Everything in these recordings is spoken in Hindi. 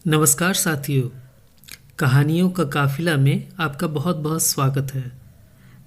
नमस्कार साथियों। कहानियों का काफिला में आपका बहुत बहुत स्वागत है।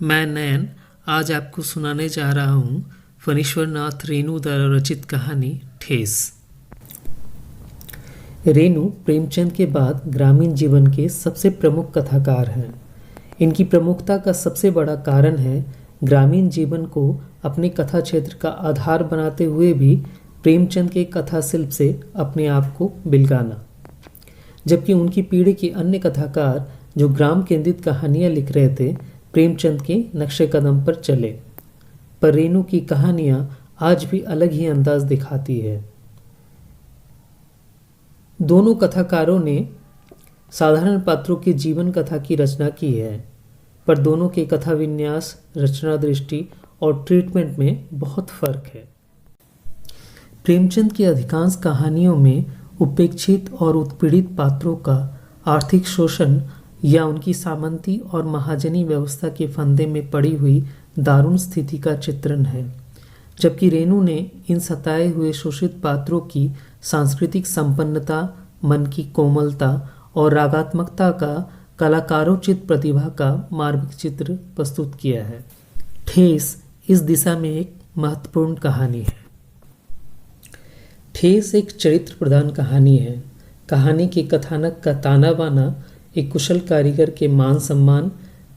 मैं नयन आज आपको सुनाने जा रहा हूँ फणीश्वर नाथ रेणु द्वारा रचित कहानी ठेस। रेणु प्रेमचंद के बाद ग्रामीण जीवन के सबसे प्रमुख कथाकार हैं। इनकी प्रमुखता का सबसे बड़ा कारण है ग्रामीण जीवन को अपने कथा क्षेत्र का आधार बनाते हुए भी प्रेमचंद के कथा शिल्प से अपने आप को बिलगाना। जबकि उनकी पीढ़ी के अन्य कथाकार जो ग्राम केंद्रित कहानियां लिख रहे थे प्रेमचंद के नक्शे कदम पर चले, पर रेणु की कहानियां आज भी अलग ही अंदाज दिखाती है। दोनों कथाकारों ने साधारण पात्रों की जीवन कथा की रचना की है, पर दोनों के कथा विन्यास, रचना दृष्टि और ट्रीटमेंट में बहुत फर्क है। प्रेमचंद की अधिकांश कहानियों में उपेक्षित और उत्पीड़ित पात्रों का आर्थिक शोषण या उनकी सामंती और महाजनी व्यवस्था के फंदे में पड़ी हुई दारुण स्थिति का चित्रण है, जबकि रेणु ने इन सताए हुए शोषित पात्रों की सांस्कृतिक संपन्नता, मन की कोमलता और रागात्मकता का कलाकारोचित प्रतिभा का मार्मिक चित्र प्रस्तुत किया है। ठेस इस दिशा में एक महत्वपूर्ण कहानी है। ठेस एक चरित्र प्रधान कहानी है। कहानी के कथानक का ताना बाना एक कुशल कारीगर के मान सम्मान,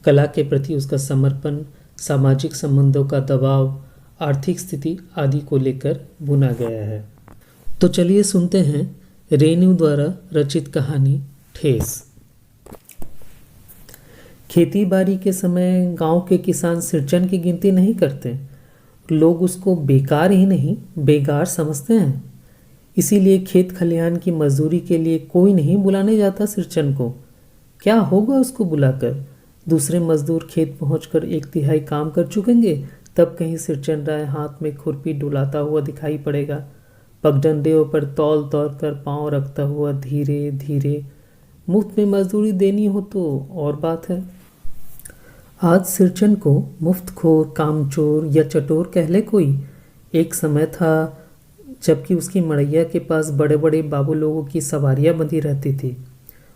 कला के प्रति उसका समर्पण, सामाजिक संबंधों का दबाव, आर्थिक स्थिति आदि को लेकर बुना गया है। तो चलिए सुनते हैं रेणु द्वारा रचित कहानी ठेस। खेती बाड़ी के समय गांव के किसान सिरचन की गिनती नहीं करते। लोग उसको बेकार ही नहीं बेगार समझते हैं। इसीलिए खेत खलिहान की मजदूरी के लिए कोई नहीं बुलाने जाता सिरचन को। क्या होगा उसको बुलाकर? दूसरे मजदूर खेत पहुंचकर 1/3 काम कर चुकेंगे, तब कहीं सिरचन राय हाथ में खुरपी डुलाता हुआ दिखाई पड़ेगा, पगडंडियों पर तौल तौल कर पांव रखता हुआ धीरे धीरे। मुफ्त में मजदूरी देनी हो तो और बात है। आज सिरचन को मुफ्तखोर, कामचोर या चटोर कह ले कोई। एक समय था जबकि उसकी मड़ैया के पास बड़े बड़े बाबू लोगों की सवारियां बंधी रहती थी।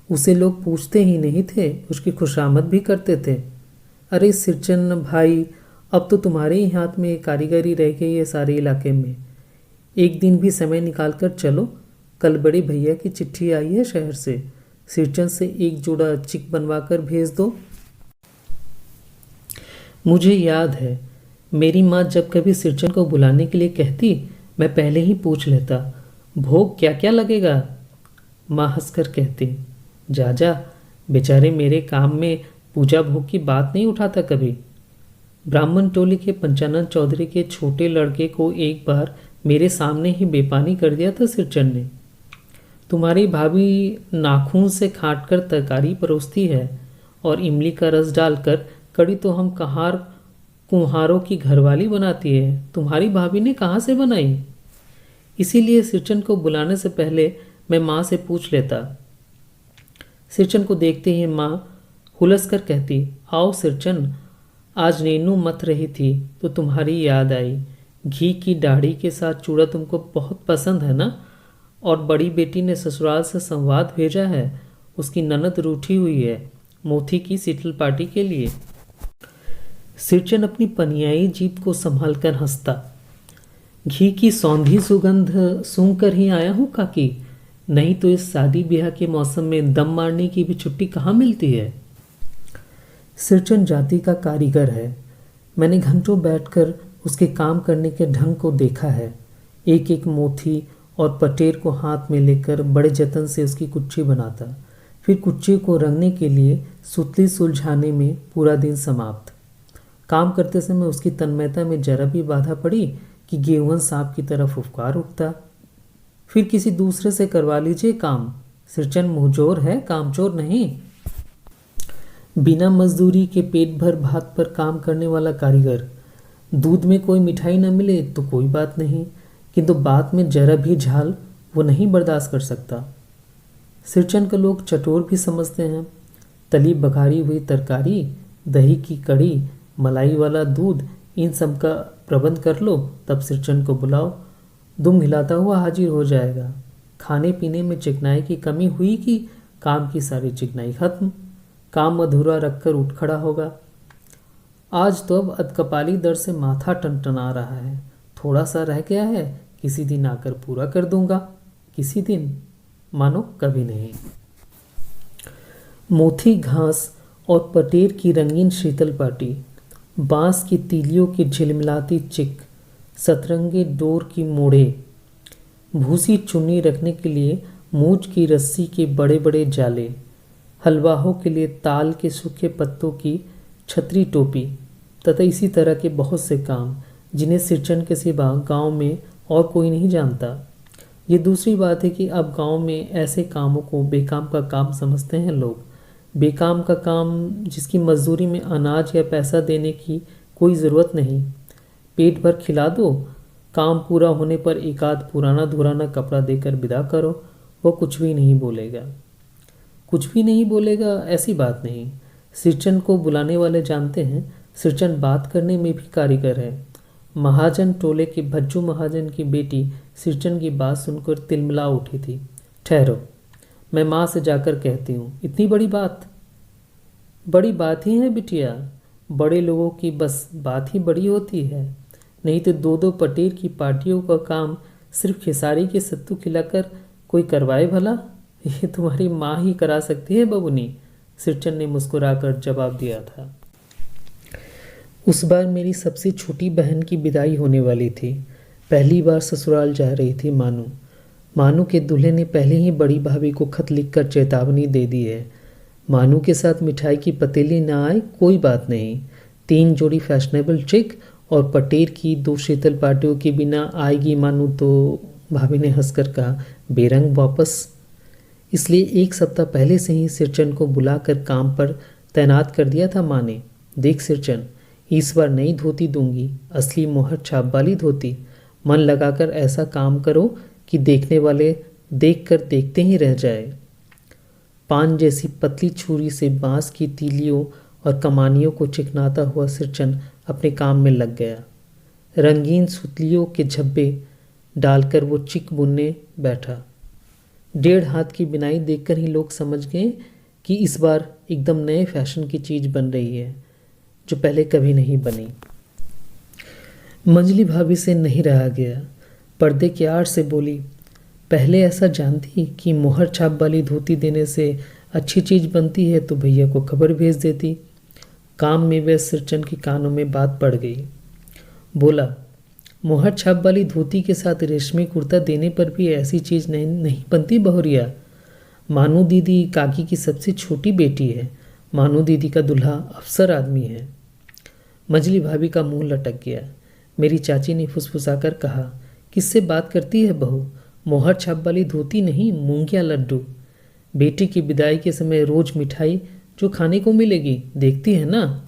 उसे लोग पूछते ही नहीं थे, उसकी खुशामद भी करते थे। अरे सिरचन भाई, अब तो तुम्हारे ही हाथ में कारीगरी रह गई है सारे इलाके में। एक दिन भी समय निकाल कर चलो। कल बड़े भैया की चिट्ठी आई है शहर से। सिरचन से एक जोड़ा चिक बनवा कर भेज दो। मुझे याद है, मेरी माँ जब कभी सिरचन को बुलाने के लिए कहती, मैं पहले ही पूछ लेता, भोग क्या क्या लगेगा? माँ हंसकर कहती, जा जा, बेचारे मेरे काम में पूजा भोग की बात नहीं उठाता कभी। ब्राह्मण टोली के पंचानन चौधरी के छोटे लड़के को एक बार मेरे सामने ही बेपानी कर दिया था सिरचन ने। तुम्हारी भाभी नाखून से खाट कर तरकारी परोसती है और इमली का रस डालकर कड़ी तो हम कुम्हारों की घरवाली बनाती है। तुम्हारी भाभी ने कहाँ से बनाई? इसीलिए सिरचन को बुलाने से पहले मैं माँ से पूछ लेता। सिरचन को देखते ही माँ हुलस कर कहती, आओ सिरचन, आज नीनू मत रही थी तो तुम्हारी याद आई। घी की दाढ़ी के साथ चूड़ा तुमको बहुत पसंद है ना? और बड़ी बेटी ने ससुराल से संवाद भेजा है, उसकी ननद रूठी हुई है मोती की सीतल पार्टी के लिए। सिरचन अपनी पनियाई जीभ को संभाल कर हंसता। घी की सौंधी सुगंध सूंघ कर ही आया हूँ काकी, नहीं तो इस शादी ब्याह के मौसम में दम मारने की भी छुट्टी कहाँ मिलती है। सिरचन जाति का कारीगर है। मैंने घंटों बैठकर उसके काम करने के ढंग को देखा है। एक एक मोती और पटेर को हाथ में लेकर बड़े जतन से उसकी कुच्ची बनाता, फिर कुच्ची को रंगने के लिए सुतली सुलझाने में पूरा दिन समाप्त। काम करते समय उसकी तन्मयता में जरा भी बाधा पड़ी कि गेहूं सांप की तरफ फुफकार उठता। फिर किसी दूसरे से करवा लीजिए काम। सिरचन मुंहजोर है, कामचोर नहीं। बिना मजदूरी के पेट भर भात पर काम करने वाला कारीगर। दूध में कोई मिठाई न मिले तो कोई बात नहीं, किंतु बात में जरा भी झाल वो नहीं बर्दाश्त कर सकता। सिरचन को लोग चटोर भी समझते हैं। तली बघारी हुई तरकारी, दही की कड़ी, मलाई वाला दूध, इन सब का प्रबंध कर लो, तब सिरचन को बुलाओ, दुम हिलाता हुआ हाजिर हो जाएगा। खाने पीने में चिकनाई की कमी हुई कि काम की सारी चिकनाई खत्म। काम अधूरा रखकर उठ खड़ा होगा। आज तो अब अधकपाली दर्द से माथा टनटना रहा है। थोड़ा सा रह गया है, किसी दिन आकर पूरा कर दूंगा। किसी दिन, मानो कभी नहीं। मोथी घास और पटेर की रंगीन शीतल पाटी, बांस की तीलियों की झिलमिलाती चिक, सतरंगे डोर की मोड़े, भूसी चुन्नी रखने के लिए मूंछ की रस्सी के बड़े बड़े जाले, हलवाहों के लिए ताल के सूखे पत्तों की छतरी टोपी तथा इसी तरह के बहुत से काम जिन्हें सिरचन के सिवा गांव में और कोई नहीं जानता। ये दूसरी बात है कि अब गांव में ऐसे कामों को बेकाम का काम समझते हैं लोग। बेकाम का काम जिसकी मजदूरी में अनाज या पैसा देने की कोई ज़रूरत नहीं। पेट भर खिला दो, काम पूरा होने पर एक आध पुराना धुराना कपड़ा देकर विदा करो, वो कुछ भी नहीं बोलेगा। कुछ भी नहीं बोलेगा ऐसी बात नहीं। सिरचन को बुलाने वाले जानते हैं सिरचन बात करने में भी कारीगर है। महाजन टोले के भज्जू महाजन की बेटी सिरचन की बात सुनकर तिलमिला उठी थी। ठहरो, मैं माँ से जाकर कहती हूँ। इतनी बड़ी बात? बड़ी बात ही है बिटिया। बड़े लोगों की बस बात ही बड़ी होती है। नहीं तो दो दो पटेर की पार्टियों का काम सिर्फ खिसारी के सत्तू खिलाकर कोई करवाए भला? ये तुम्हारी माँ ही करा सकती है बबुनी, सिरचन ने मुस्कुराकर जवाब दिया था। उस बार मेरी सबसे छोटी बहन की विदाई होने वाली थी। पहली बार ससुराल जा रही थी मानू। मानू के दूल्हे ने पहले ही बड़ी भाभी को खत लिखकर चेतावनी दे दी है। मानू के साथ मिठाई की पतीली ना आए कोई बात नहीं, 3 जोड़ी फैशनेबल चिक और पटेर की 2 शीतल पार्टियों के बिना आएगी मानू तो, भाभी ने हंसकर कहा, बेरंग वापस। इसलिए 1 सप्ताह पहले से ही सिरचन को बुलाकर काम पर तैनात कर दिया था माँ ने। देख सिरचन, इस बार नई धोती दूंगी, असली मोहर छाप वाली धोती। मन लगाकर ऐसा काम करो कि देखने वाले देखकर देखते ही रह जाए। पान जैसी पतली छुरी से बांस की तीलियों और कमानियों को चिकनाता हुआ सिरचन अपने काम में लग गया। रंगीन सुतलियों के झब्बे डालकर वो चिक बुनने बैठा। 1.5 हाथ की बिनाई देखकर ही लोग समझ गए कि इस बार एकदम नए फैशन की चीज़ बन रही है, जो पहले कभी नहीं बनी। मंजली भाभी से नहीं रहा गया। पर्दे के आड़ से बोली, पहले ऐसा जानती कि मोहर छाप वाली धोती देने से अच्छी चीज़ बनती है तो भैया को खबर भेज देती। काम में व्यस्त सिरचन के कानों में बात पड़ गई। बोला, मोहर छाप वाली धोती के साथ रेशमी कुर्ता देने पर भी ऐसी चीज़ नहीं बनती बहुरिया। मानू दीदी काकी की सबसे छोटी बेटी है। मानू दीदी का दूल्हा अफसर आदमी है। मंजली भाभी का मुंह लटक गया। मेरी चाची ने फुसफुसाकर कहा, किससे बात करती है बहू? मोहर छाप वाली धोती नहीं, मूंगिया लड्डू। बेटी की विदाई के समय रोज मिठाई जो खाने को मिलेगी, देखती है ना।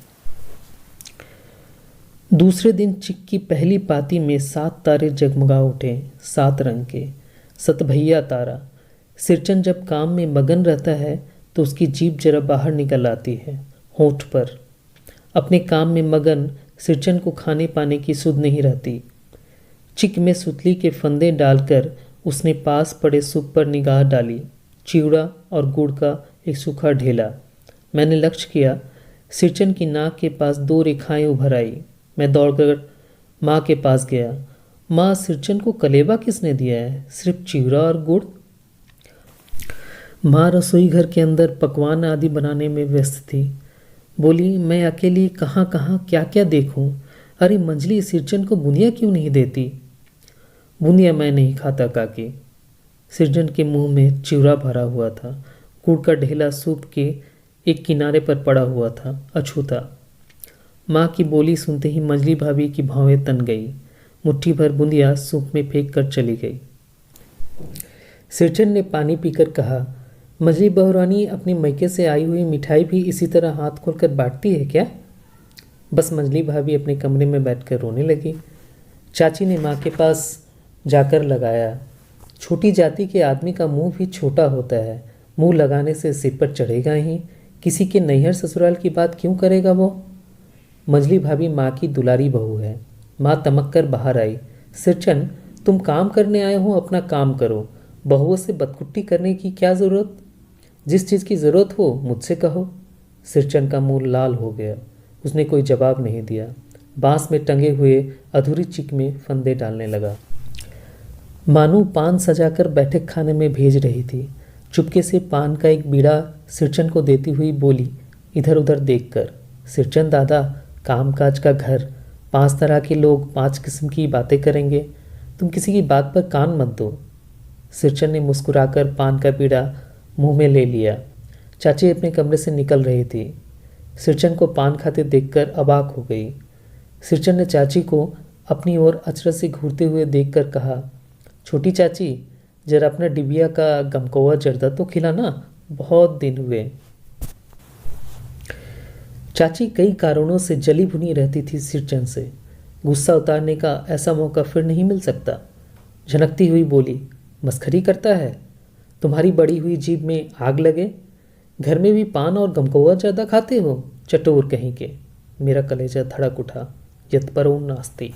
दूसरे दिन चिक की पहली पाती में 7 तारे जगमगा उठे, 7 रंग के। सतभैया तारा। सिरचन जब काम में मगन रहता है तो उसकी जीभ जरा बाहर निकल आती है, होंठ पर। अपने काम में मगन सिरचन को खाने पाने की सुध नहीं रहती। चिक में सुतली के फंदे डालकर उसने पास पड़े सूप पर निगाह डाली। चिवड़ा और गुड़ का एक सूखा ढेला। मैंने लक्ष्य किया, सिरचन की नाक के पास 2 रेखाएं उभर आई। मैं दौड़कर माँ के पास गया। माँ, सिरचन को कलेवा किसने दिया है? सिर्फ चिवड़ा और गुड़? माँ रसोई घर के अंदर पकवान आदि बनाने में व्यस्त थी। बोली, मैं अकेली कहाँ कहाँ क्या क्या देखूं? अरे मंजली, सिरचन को बुनिया क्यों नहीं देती? बुनिया मैं नहीं खाता काकी। सिरचन के मुंह में चिवड़ा भरा हुआ था। गुड़ का ढेला सूप के एक किनारे पर पड़ा हुआ था, अछूता। माँ की बोली सुनते ही मंजली भाभी की भौहें तन गई। मुट्ठी भर बूंदिया सूप में फेंक कर चली गई। सिरचन ने पानी पीकर कहा, मंजली बहुरानी अपनी मैके से आई हुई मिठाई भी इसी तरह हाथ खोलकर बांटती है क्या? बस मंजली भाभी अपने कमरे में बैठकर रोने लगी। चाची ने माँ के पास जाकर लगाया। छोटी जाति के आदमी का मुंह भी छोटा होता है। मुंह लगाने से सिर पर चढ़ेगा ही। किसी के नैहर ससुराल की बात क्यों करेगा वो? मंजली भाभी माँ की दुलारी बहू है। माँ तमक कर बाहर आई। सिरचन, तुम काम करने आए हो, अपना काम करो। बहुओं से बदकुट्टी करने की क्या ज़रूरत? जिस चीज़ की ज़रूरत हो मुझसे कहो। सिरचन का मुंह लाल हो गया। उसने कोई जवाब नहीं दिया। बांस में टंगे हुए अधूरी चिक में फंदे डालने लगा। मानू पान सजाकर बैठक खाने में भेज रही थी। चुपके से पान का एक बीड़ा सिरचन को देती हुई बोली, इधर उधर देखकर, सिरचन दादा, कामकाज का घर, 5 तरह के लोग 5 किस्म की बातें करेंगे, तुम किसी की बात पर कान मत दो। सिरचन ने मुस्कुराकर पान का बीड़ा मुंह में ले लिया। चाची अपने कमरे से निकल रही थी। सिरचन को पान खाते देखकर अबाक हो गई। सिरचन ने चाची को अपनी ओर अचरज से घूरते हुए देखकर कहा, छोटी चाची, जरा अपना डिबिया का गमकौवा जर्दा तो खिलाना, बहुत दिन हुए। चाची कई कारणों से जली भुनी रहती थी सिरचन से। गुस्सा उतारने का ऐसा मौका फिर नहीं मिल सकता। झनकती हुई बोली, मस्खरी करता है? तुम्हारी बड़ी हुई जीभ में आग लगे। घर में भी पान और गमकौवा ज़्यादा खाते हो, चटोर कहीं के। मेरा कलेजा धड़क उठा। यत्परो नास्ति।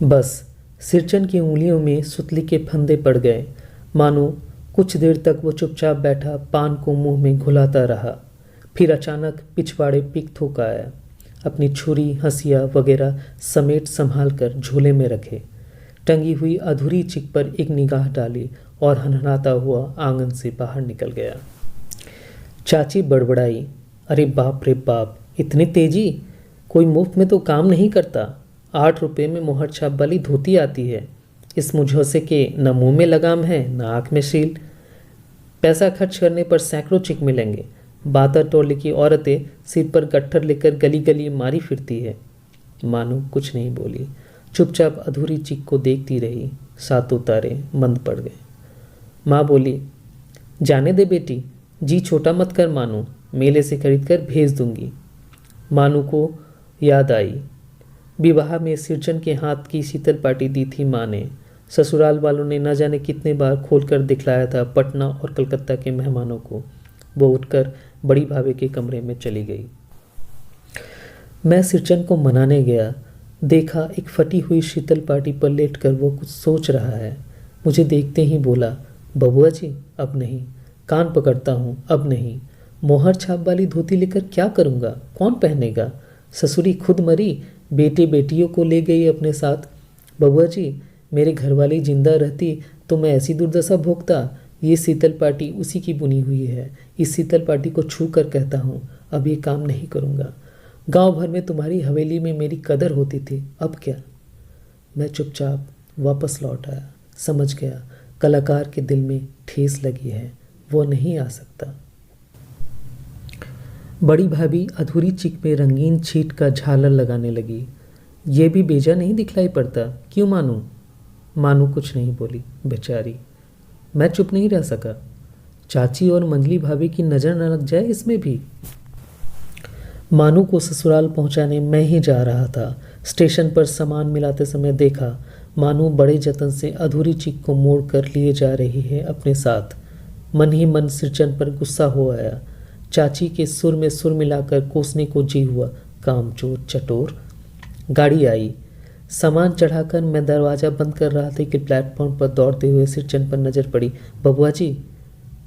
बस सिरचन की उंगलियों में सुतली के फंदे पड़ गए। मानो कुछ देर तक वो चुपचाप बैठा पान को मुंह में घुलाता रहा। फिर अचानक पिछवाड़े पिक थोक आया। अपनी छुरी, हंसिया वगैरह समेट संभाल कर झोले में रखे। टंगी हुई अधूरी चिक पर एक निगाह डाली और हनहनाता हुआ आंगन से बाहर निकल गया। चाची बड़बड़ाई, अरे बाप रे बाप, इतनी तेजी? कोई मुफ्त में तो काम नहीं करता। 8 रुपये में मोहर छाप वाली धोती आती है। इस मुझौसे के न मुंह में लगाम है न आँख में शील। पैसा खर्च करने पर सैकड़ों चिक मिलेंगे। बातर टोले की औरतें सिर पर गट्ठर लेकर गली गली मारी फिरती है। मानो कुछ नहीं बोली, चुपचाप अधूरी चिक को देखती रही। सातों तारे मंद पड़ गए। माँ बोली, जाने दे बेटी, जी छोटा मत कर मानू, मेले से खरीद कर भेज दूंगी। मानू को याद आई, विवाह में सिरचन के हाथ की शीतल पाटी दी थी माँ ने। ससुराल वालों ने न जाने कितने बार खोलकर दिखलाया था पटना और कलकत्ता के मेहमानों को। वो उठकर बड़ी भाभी के कमरे में चली गई। मैं सिरचन को मनाने गया। देखा एक फटी हुई शीतल पाटी पर लेटकर वो कुछ सोच रहा है। मुझे देखते ही बोला, बबुआ जी अब नहीं। कान पकड़ता हूँ, अब नहीं। मोहर छाप वाली धोती लेकर क्या करूँगा? कौन पहनेगा? ससुरी खुद मरी, बेटे बेटियों को ले गई अपने साथ। बबुआ जी, मेरे घरवाली जिंदा रहती तो मैं ऐसी दुर्दशा भोगता। ये शीतल पाटी उसी की बुनी हुई है। इस शीतल पाटी को छू कर कहता हूँ, अब ये काम नहीं करूँगा। गांव भर में तुम्हारी हवेली में मेरी कदर होती थी, अब क्या? मैं चुपचाप वापस लौट आया। समझ गया कलाकार के दिल में ठेस लगी है, वो नहीं आ सकता। बड़ी भाभी अधूरी चिक में रंगीन छीट का झालर लगाने लगी। ये भी बेजा नहीं दिखलाई पड़ता, क्यों मानू? मानू कुछ नहीं बोली, बेचारी। मैं चुप नहीं रह सका। चाची और मंजली भाभी की नज़र न लग जाए इसमें भी। मानू को ससुराल पहुंचाने मैं ही जा रहा था। स्टेशन पर सामान मिलाते समय देखा मानू बड़े जतन से अधूरी चिक को मोड़ कर लिए जा रही है अपने साथ। मन ही मन सिरचन पर गुस्सा हो आया। चाची के सुर में सुर मिलाकर कोसने को जी हुआ, कामचोर चटोर। गाड़ी आई। सामान चढ़ाकर मैं दरवाज़ा बंद कर रहा था कि प्लेटफॉर्म पर दौड़ते हुए सिरचन पर नज़र पड़ी। बबुआ जी,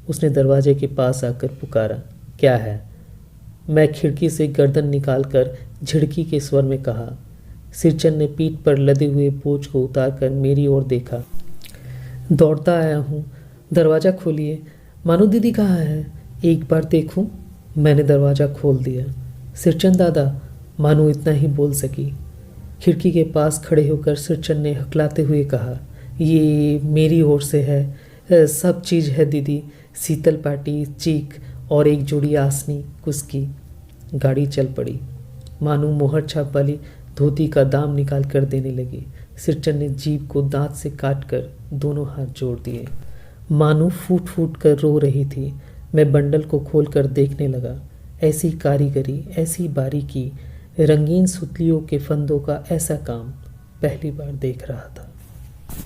उसने दरवाजे के पास आकर पुकारा। क्या है? मैं खिड़की से गर्दन निकालकर झिड़की के स्वर में कहा। सिरचन ने पीठ पर लदे हुए बोझ को उतारकर मेरी ओर देखा। दौड़ता आया हूँ, दरवाज़ा खोलिए। मानू दीदी कहाँ है? एक बार देखूं। मैंने दरवाज़ा खोल दिया। सिरचन दादा, मानू इतना ही बोल सकी। खिड़की के पास खड़े होकर सिरचन ने हकलाते हुए कहा, ये मेरी ओर से है, सब चीज़ है दीदी, शीतल पाटी, चीक और एक जोड़ी आसनी कुसकी। गाड़ी चल पड़ी। मानू मोहर छाप वाली धोती का दाम निकाल कर देने लगी। सिरचन ने जीभ को दांत से काट कर दोनों हाथ जोड़ दिए। मानू फूट फूट कर रो रही थी। मैं बंडल को खोल कर देखने लगा। ऐसी कारीगरी, ऐसी बारीकी, रंगीन सुतलियों के फंदों का ऐसा काम पहली बार देख रहा था।